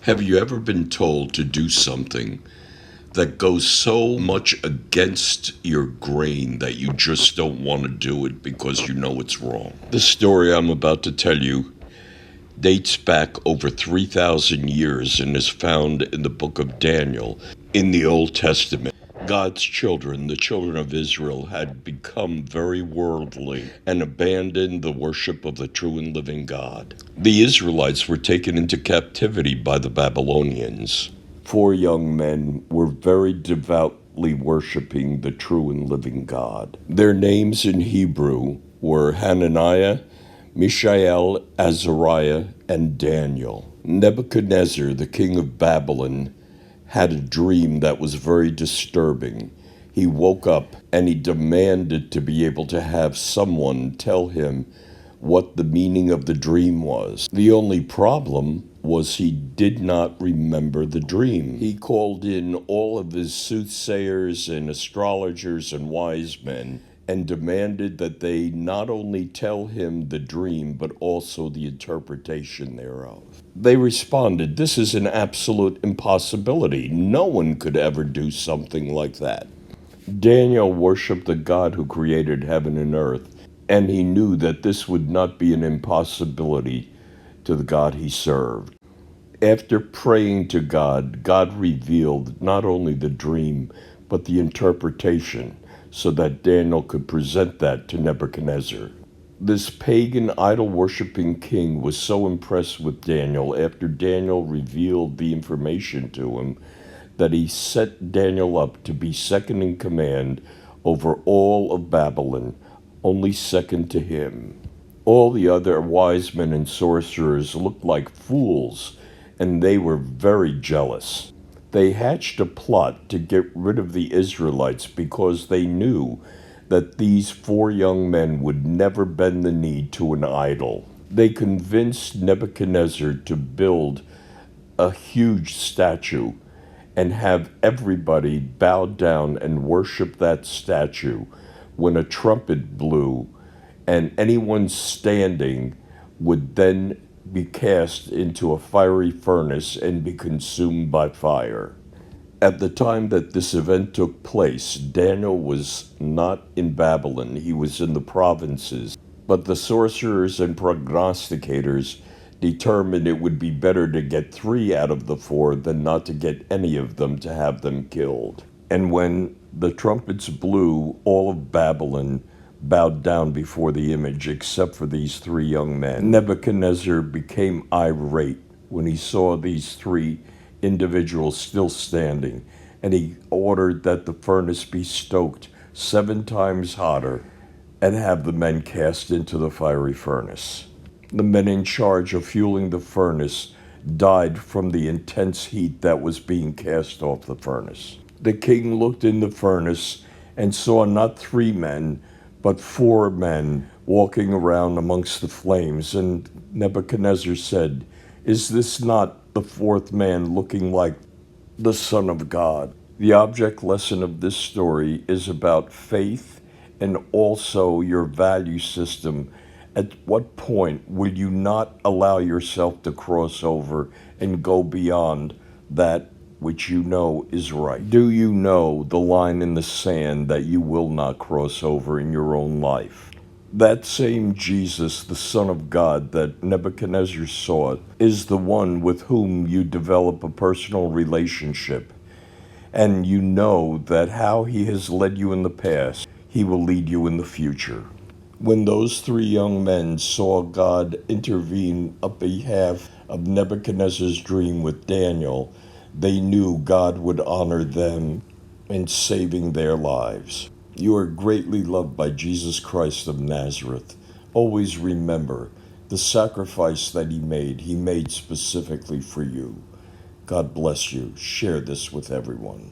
Have you ever been told to do something that goes so much against your grain that you just don't want to do it because you know it's wrong? The story I'm about to tell you dates back over 3,000 years and is found in the book of Daniel in the Old Testament. God's children, the children of Israel, had become very worldly and abandoned the worship of the true and living God. The Israelites were taken into captivity by the Babylonians. 4 young men were very devoutly worshiping the true and living God. Their names in Hebrew were Hananiah, Mishael, Azariah, and Daniel. Nebuchadnezzar, the king of Babylon, had a dream that was very disturbing. He woke up and he demanded to be able to have someone tell him what the meaning of the dream was. The only problem was he did not remember the dream. He called in all of his soothsayers and astrologers and wise men and demanded that they not only tell him the dream, but also the interpretation thereof. They responded, "This is an absolute impossibility. No one could ever do something like that." Daniel worshiped the God who created heaven and earth, and he knew that this would not be an impossibility to the God he served. After praying to God, God revealed not only the dream, but the interpretation, so that Daniel could present that to Nebuchadnezzar. This pagan idol-worshiping king was so impressed with Daniel after Daniel revealed the information to him that he set Daniel up to be second in command over all of Babylon, only second to him. All the other wise men and sorcerers looked like fools, and they were very jealous. They hatched a plot to get rid of the Israelites because they knew that these 4 young men would never bend the knee to an idol. They convinced Nebuchadnezzar to build a huge statue and have everybody bow down and worship that statue when a trumpet blew, and anyone standing would then be cast into a fiery furnace and be consumed by fire. At the time that this event took place, Daniel was not in Babylon, he was in the provinces. But the sorcerers and prognosticators determined it would be better to get 3 out of the 4 than not to get any of them, to have them killed. And when the trumpets blew, all of Babylon bowed down before the image except for these 3 young men. Nebuchadnezzar became irate when he saw these 3 individuals still standing, and he ordered that the furnace be stoked 7 times hotter and have the men cast into the fiery furnace. The men in charge of fueling the furnace died from the intense heat that was being cast off the furnace. The king looked in the furnace and saw not 3 men, but 4 men walking around amongst the flames. And Nebuchadnezzar said, "Is this not the 4th man looking like the Son of God?" The object lesson of this story is about faith and also your value system. At what point will you not allow yourself to cross over and go beyond that which you know is right? Do you know the line in the sand that you will not cross over in your own life? That same Jesus, the Son of God that Nebuchadnezzar saw, is the one with whom you develop a personal relationship. And you know that how he has led you in the past, he will lead you in the future. When those 3 young men saw God intervene on behalf of Nebuchadnezzar's dream with Daniel, they knew God would honor them in saving their lives. You are greatly loved by Jesus Christ of Nazareth. Always remember the sacrifice that he made specifically for you. God bless you. Share this with everyone.